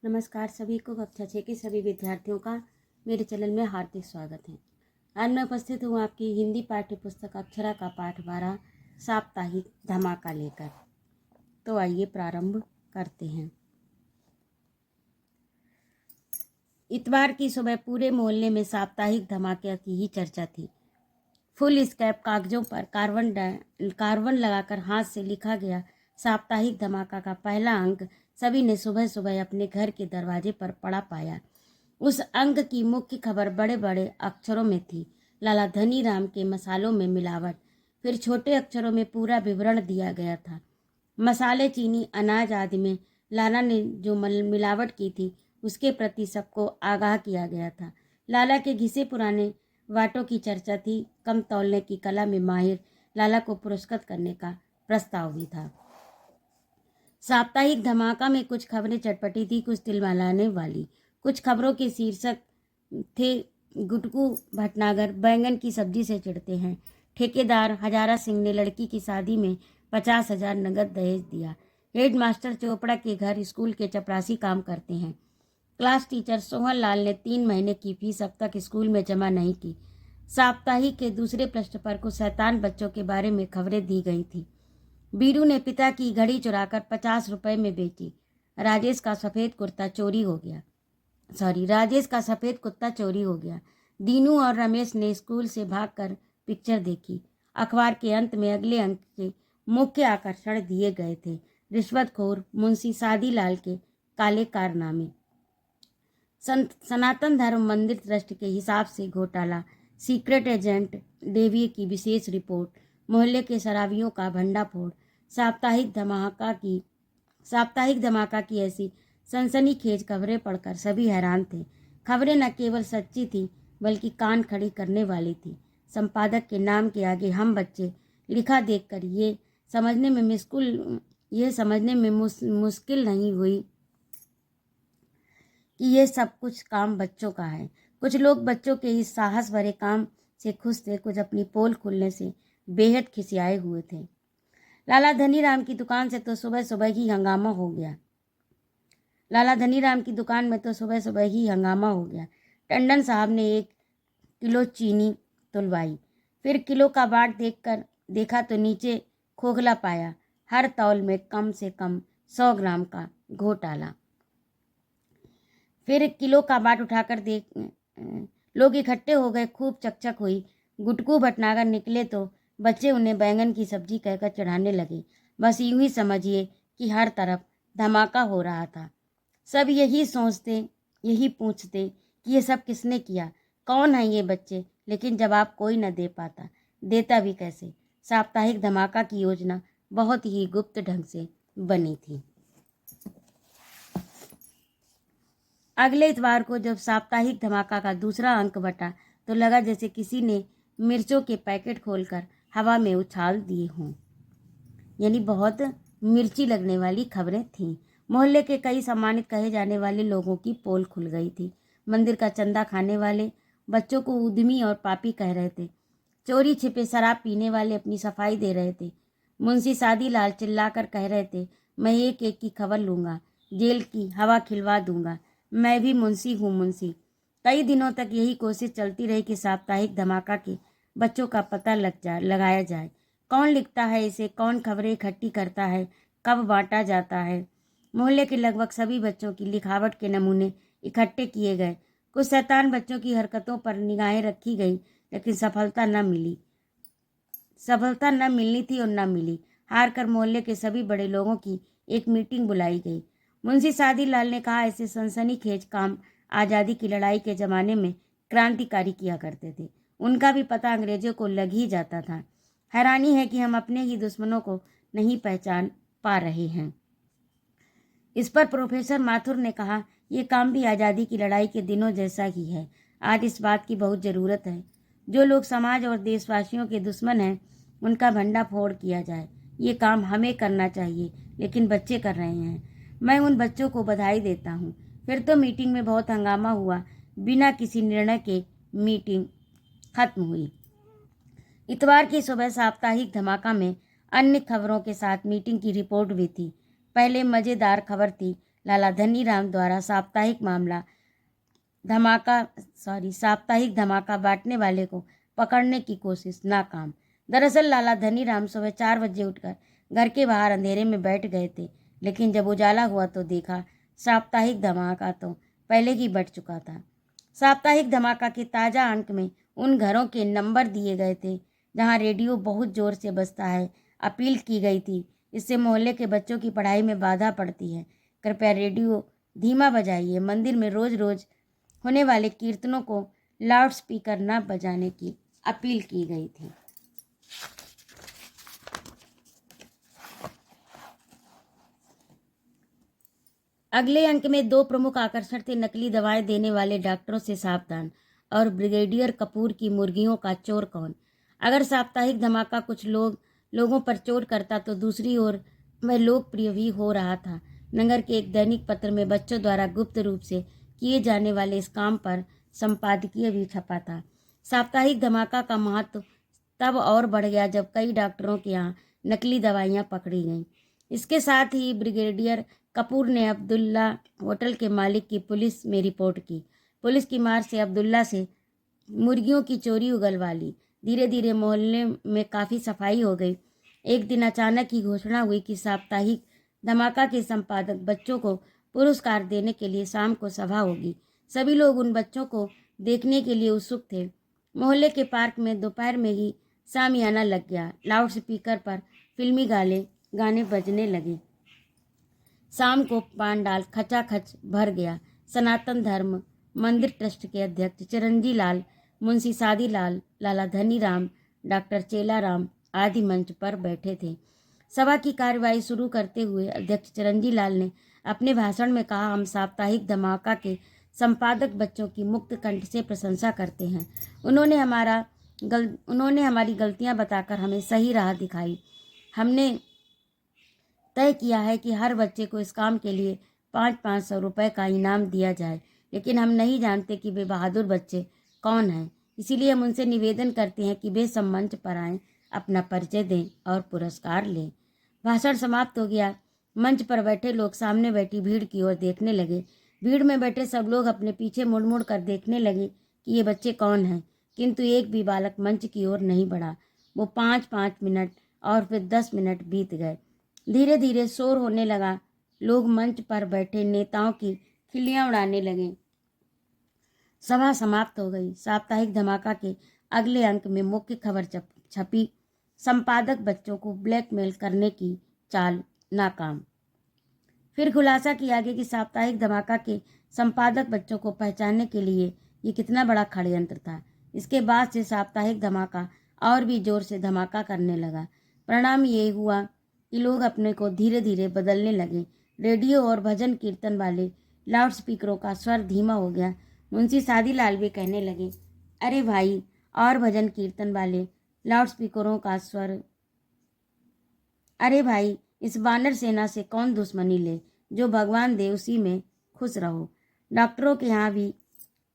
नमस्कार सभी को। कक्षा 6 के सभी विद्यार्थियों का मेरे चैनल में हार्दिक स्वागत है। आज मैं उपस्थित हूँ आपकी हिंदी पाठ्य पुस्तक अक्षरा का पाठ 12 साप्ताहिक धमाका लेकर। तो आइए प्रारंभ करते हैं। इतवार की सुबह पूरे मोहल्ले में साप्ताहिक धमाके की ही चर्चा थी। फुल स्कैप कागजों पर कार्बन लगाकर हाथ से लिखा गया साप्ताहिक धमाका का पहला अंक सभी ने सुबह सुबह अपने घर के दरवाजे पर पड़ा पाया। उस अंक की मुख्य खबर बड़े बड़े अक्षरों में थी, लाला धनीराम के मसालों में मिलावट। फिर छोटे अक्षरों में पूरा विवरण दिया गया था। मसाले, चीनी, अनाज आदि में लाला ने जो मिलावट की थी उसके प्रति सबको आगाह किया गया था। लाला के घिसे पुराने वाटों की चर्चा थी। कम तौलने की कला में माहिर लाला को पुरस्कृत करने का प्रस्ताव भी था। साप्ताहिक धमाका में कुछ खबरें चटपटी थी, कुछ तिलमिलाने वाली। कुछ खबरों के शीर्षक थे, गुटकू भटनागर बैंगन की सब्जी से चिढ़ते हैं, ठेकेदार हजारा सिंह ने लड़की की शादी में 50,000 नगद दहेज दिया, हेडमास्टर चोपड़ा के घर स्कूल के चपरासी काम करते हैं, क्लास टीचर सोहन लाल ने 3 महीने की फीस अब तक स्कूल में जमा नहीं की। साप्ताहिक के दूसरे पृष्ठ पर कुछ शैतान बच्चों के बारे में खबरें दी गई थी। बीरू ने पिता की घड़ी चुराकर 50 रुपए में बेची। राजेश का सफ़ेद कुत्ता चोरी हो गया। दीनू और रमेश ने स्कूल से भागकर पिक्चर देखी। अखबार के अंत में अगले अंक के मुख्य आकर्षण दिए गए थे, रिश्वतखोर मुंशी सादीलाल के काले कारनामे, सनातन धर्म मंदिर ट्रस्ट के हिसाब से घोटाला, सीक्रेट एजेंट डेविए की विशेष रिपोर्ट, मोहल्ले के शराबियों का भंडाफोड़। साप्ताहिक धमाका की ऐसी सनसनीखेज खबरें पढ़कर सभी हैरान थे। खबरें न केवल सच्ची थी बल्कि कान खड़ी करने वाली थी। संपादक के नाम के आगे हम बच्चे लिखा देखकर ये समझने में मुश्किल नहीं हुई कि ये सब कुछ काम बच्चों का है। कुछ लोग बच्चों के इस साहस भरे काम से खुश थे, कुछ अपनी पोल खुलने से बेहद खिसियाए हुए थे। लाला धनीराम की दुकान में तो सुबह सुबह ही हंगामा हो गया। टंडन साहब ने 1 किलो चीनी तुलवाई, फिर किलो का बाट देखा तो नीचे खोखला पाया। हर तौल में कम से कम 100 ग्राम का घोटाला। फिर किलो का बाट उठाकर लोग इकट्ठे हो गए, खूब चकचक हुई। गुटकू भटनागर निकले तो बच्चे उन्हें बैंगन की सब्जी कहकर चढ़ाने लगे। बस यूं ही समझिए कि हर तरफ धमाका हो रहा था। सब यही सोचते, यही पूछते कि ये सब किसने किया, कौन है ये बच्चे, लेकिन जवाब कोई न दे पाता। देता भी कैसे। साप्ताहिक धमाका की योजना बहुत ही गुप्त ढंग से बनी थी। अगले इतवार को जब साप्ताहिक धमाका का दूसरा अंक बटा तो लगा जैसे किसी ने मिर्चों के पैकेट खोलकर हवा में उछाल दिए हों। यानी बहुत मिर्ची लगने वाली खबरें थीं। मोहल्ले के कई सम्मानित कहे जाने वाले लोगों की पोल खुल गई थी। मंदिर का चंदा खाने वाले बच्चों को उद्यमी और पापी कह रहे थे। चोरी छिपे शराब पीने वाले अपनी सफाई दे रहे थे। मुंशी सादीलाल चिल्लाकर कह रहे थे, मैं एक एक की खबर लूँगा, जेल की हवा खिलवा दूंगा, मैं भी मुंशी हूँ मुंशी। कई दिनों तक यही कोशिश चलती रही कि साप्ताहिक धमाका के बच्चों का पता लगाया जाए। कौन लिखता है इसे, कौन खबरें इकट्ठी करता है, कब बांटा जाता है। मोहल्ले के लगभग सभी बच्चों की लिखावट के नमूने इकट्ठे किए गए। कुछ शैतान बच्चों की हरकतों पर निगाहें रखी गई, लेकिन सफलता न मिलनी थी और न मिली। हार कर मोहल्ले के सभी बड़े लोगों की एक मीटिंग बुलाई गई। मुंशी सादीलाल ने कहा, ऐसे सनसनीखेज काम आज़ादी की लड़ाई के ज़माने में क्रांतिकारी किया करते थे। उनका भी पता अंग्रेजों को लग ही जाता था। हैरानी है कि हम अपने ही दुश्मनों को नहीं पहचान पा रहे हैं। इस पर प्रोफेसर माथुर ने कहा, यह काम भी आज़ादी की लड़ाई के दिनों जैसा ही है। आज इस बात की बहुत ज़रूरत है, जो लोग समाज और देशवासियों के दुश्मन हैं उनका भंडाफोड़ किया जाए। ये काम हमें करना चाहिए, लेकिन बच्चे कर रहे हैं। मैं उन बच्चों को बधाई देता हूँ। फिर तो मीटिंग में बहुत हंगामा हुआ। बिना किसी निर्णय के मीटिंग खत्म हुई। इतवार की सुबह साप्ताहिक धमाका में अन्य खबरों के साथ मीटिंग की रिपोर्ट भी थी। पहले मज़ेदार खबर थी, लाला धनीराम द्वारा साप्ताहिक धमाका बांटने वाले को पकड़ने की कोशिश नाकाम। दरअसल लाला धनीराम सुबह 4 बजे उठकर घर के बाहर अंधेरे में बैठ गए थे, लेकिन जब उजाला हुआ तो देखा साप्ताहिक धमाका तो पहले ही बट चुका था। साप्ताहिक धमाका के ताज़ा अंक में उन घरों के नंबर दिए गए थे जहां रेडियो बहुत ज़ोर से बजता है। अपील की गई थी, इससे मोहल्ले के बच्चों की पढ़ाई में बाधा पड़ती है, कृपया रेडियो धीमा बजाइए। मंदिर में रोज़ रोज़ होने वाले कीर्तनों को लाउड स्पीकर न बजाने की अपील की गई थी। अगले अंक में 2 प्रमुख आकर्षण थे, नकली दवाएं देने वाले डॉक्टरों से सावधान और ब्रिगेडियर कपूर की मुर्गियों का चोर कौन। अगर साप्ताहिक धमाका कुछ लोगों पर चोट करता तो दूसरी ओर वह लोकप्रिय भी हो रहा था। नगर के एक दैनिक पत्र में बच्चों द्वारा गुप्त रूप से किए जाने वाले इस काम पर संपादकीय भी छपा था। साप्ताहिक धमाका का महत्व तब और बढ़ गया जब कई डॉक्टरों के यहाँ नकली दवाइयाँ पकड़ी गईं। इसके साथ ही ब्रिगेडियर कपूर ने अब्दुल्ला होटल के मालिक की पुलिस में रिपोर्ट की। पुलिस की मार से अब्दुल्ला से मुर्गियों की चोरी उगलवा ली। धीरे धीरे मोहल्ले में काफ़ी सफाई हो गई। एक दिन अचानक ही घोषणा हुई कि साप्ताहिक धमाका के संपादक बच्चों को पुरस्कार देने के लिए शाम को सभा होगी। सभी लोग उन बच्चों को देखने के लिए उत्सुक थे। मोहल्ले के पार्क में दोपहर में ही शामियाना लग गया। लाउड स्पीकर पर फिल्मी गाने बजने लगे। शाम को पांडाल खचाखच भर गया। सनातन धर्म मंदिर ट्रस्ट के अध्यक्ष चिरंजी लाल, मुंशी सादी लाल, लाला धनीराम, डॉक्टर चेलाराम आदि मंच पर बैठे थे। सभा की कार्यवाही शुरू करते हुए अध्यक्ष चिरंजी लाल ने अपने भाषण में कहा, हम साप्ताहिक धमाका के संपादक बच्चों की मुक्त कंठ से प्रशंसा करते हैं। उन्होंने हमारी गलतियां बताकर हमें सही राह दिखाई। हमने तय किया है कि हर बच्चे को इस काम के लिए 500 रुपये का इनाम दिया जाए, लेकिन हम नहीं जानते कि वे बहादुर बच्चे कौन हैं। इसीलिए हम उनसे निवेदन करते हैं कि वे सब मंच पर आएँ, अपना परिचय दें और पुरस्कार लें। भाषण समाप्त हो गया। मंच पर बैठे लोग सामने बैठी भीड़ की ओर देखने लगे। भीड़ में बैठे सब लोग अपने पीछे मुड़ मुड़ कर देखने लगे कि ये बच्चे कौन हैं, किंतु एक भी बालक मंच की ओर नहीं बढ़ा। वो 5-5 मिनट और फिर 10 मिनट बीत गए। धीरे धीरे शोर होने लगा। लोग मंच पर बैठे नेताओं की खिल्लियां उड़ाने लगे। सभा समाप्त हो गई। साप्ताहिक धमाका के अगले अंक में मुख्य खबर छपी, संपादक बच्चों को ब्लैकमेल करने की चाल नाकाम। फिर खुलासा किया गया कि साप्ताहिक धमाका के संपादक बच्चों को पहचानने के लिए ये कितना बड़ा षड्यंत्र था। इसके बाद से साप्ताहिक धमाका और भी जोर से धमाका करने लगा। परिणाम ये हुआ कि लोग अपने को धीरे धीरे बदलने लगे। रेडियो और भजन कीर्तन वाले लाउड स्पीकरों का स्वर धीमा हो गया। मुंशी सादीलाल भी कहने लगे, अरे भाई, और भजन कीर्तन वाले लाउड स्पीकरों का स्वर, अरे भाई, इस वानर सेना से कौन दुश्मनी ले, जो भगवान दे उसी में खुश रहो। डॉक्टरों के यहाँ भी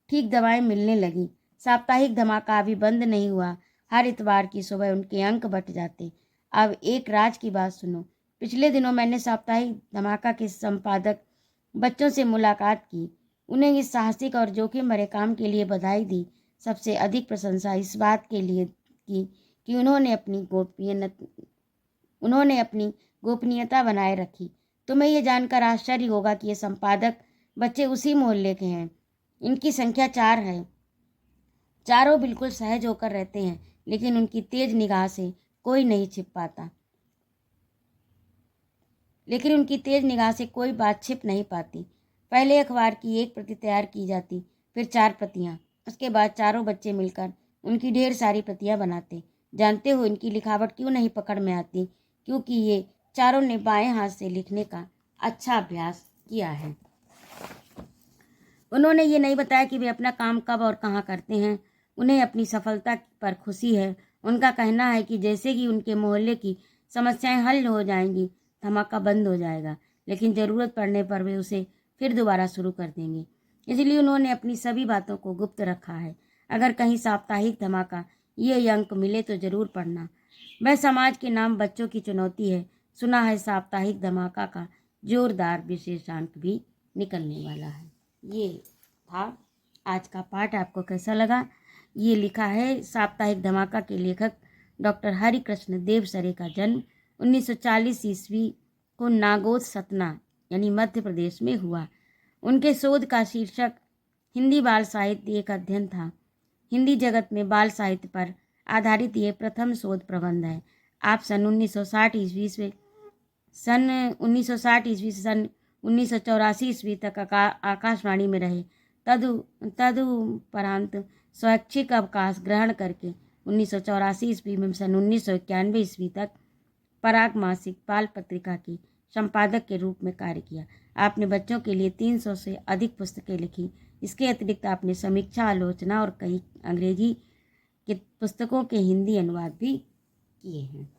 ठीक दवाएं मिलने लगी। साप्ताहिक धमाका अभी बंद नहीं हुआ। हर इतवार की सुबह उनके अंक बट जाते। अब एक राज की बात सुनो। पिछले दिनों मैंने साप्ताहिक धमाका के संपादक बच्चों से मुलाकात की। उन्हें इस साहसिक और जोखिम भरे काम के लिए बधाई दी। सबसे अधिक प्रशंसा इस बात के लिए की कि उन्होंने अपनी गोपनीयता बनाए रखी। तुम्हें यह जानकर आश्चर्य होगा कि ये संपादक बच्चे उसी मोहल्ले के हैं। इनकी संख्या 4 है। चारों बिल्कुल सहज होकर रहते हैं, लेकिन उनकी तेज निगाह से कोई बात छिप नहीं पाती। पहले अखबार की एक प्रति तैयार की जाती, फिर 4 प्रतियां। उसके बाद चारों बच्चे मिलकर उनकी ढेर सारी प्रतियां बनाते। जानते हो इनकी लिखावट क्यों नहीं पकड़ में आती? क्योंकि ये चारों ने बाएं हाथ से लिखने का अच्छा अभ्यास किया है। उन्होंने ये नहीं बताया कि वे अपना काम कब और कहाँ करते हैं। उन्हें अपनी सफलता पर खुशी है। उनका कहना है कि जैसे ही उनके मोहल्ले की समस्याएं हल हो जाएंगी, धमाका बंद हो जाएगा, लेकिन ज़रूरत पड़ने पर वे उसे फिर दोबारा शुरू कर देंगे। इसलिए उन्होंने अपनी सभी बातों को गुप्त रखा है। अगर कहीं साप्ताहिक धमाका ये अंक मिले तो ज़रूर पढ़ना। वह समाज के नाम बच्चों की चुनौती है। सुना है साप्ताहिक धमाका का जोरदार विशेषांक भी निकलने वाला है। ये था आज का पाठ। आपको कैसा लगा? ये लिखा है साप्ताहिक धमाका के लेखक डॉक्टर हरिकृष्ण देवसरे का जन्म 1940 ईस्वी को नागौद सतना यानी मध्य प्रदेश में हुआ। उनके शोध का शीर्षक हिंदी बाल साहित्य एक अध्ययन था। हिंदी जगत में बाल साहित्य पर आधारित ये प्रथम शोध प्रबंध है। आप सन 1960 ईस्वी से सन 1984 ईस्वी तक आकाशवाणी में रहे। तदुपरांत स्वैच्छिक अवकाश ग्रहण करके 1984 ईस्वी में सन 1991 ईस्वी तक पराग मासिक बाल पत्रिका की संपादक के रूप में कार्य किया। आपने बच्चों के लिए 300 से अधिक पुस्तकें लिखी। इसके अतिरिक्त आपने समीक्षा, आलोचना और कई अंग्रेजी के पुस्तकों के हिंदी अनुवाद भी किए हैं।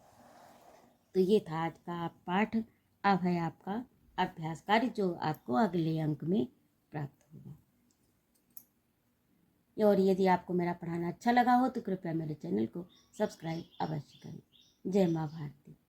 तो ये था आज का पाठ। अब है आपका अभ्यास कार्य जो आपको अगले अंक में प्राप्त होगा। और यदि आपको मेरा पढ़ाना अच्छा लगा हो तो कृपया मेरे चैनल को सब्सक्राइब अवश्य करें। जय माँ भारती।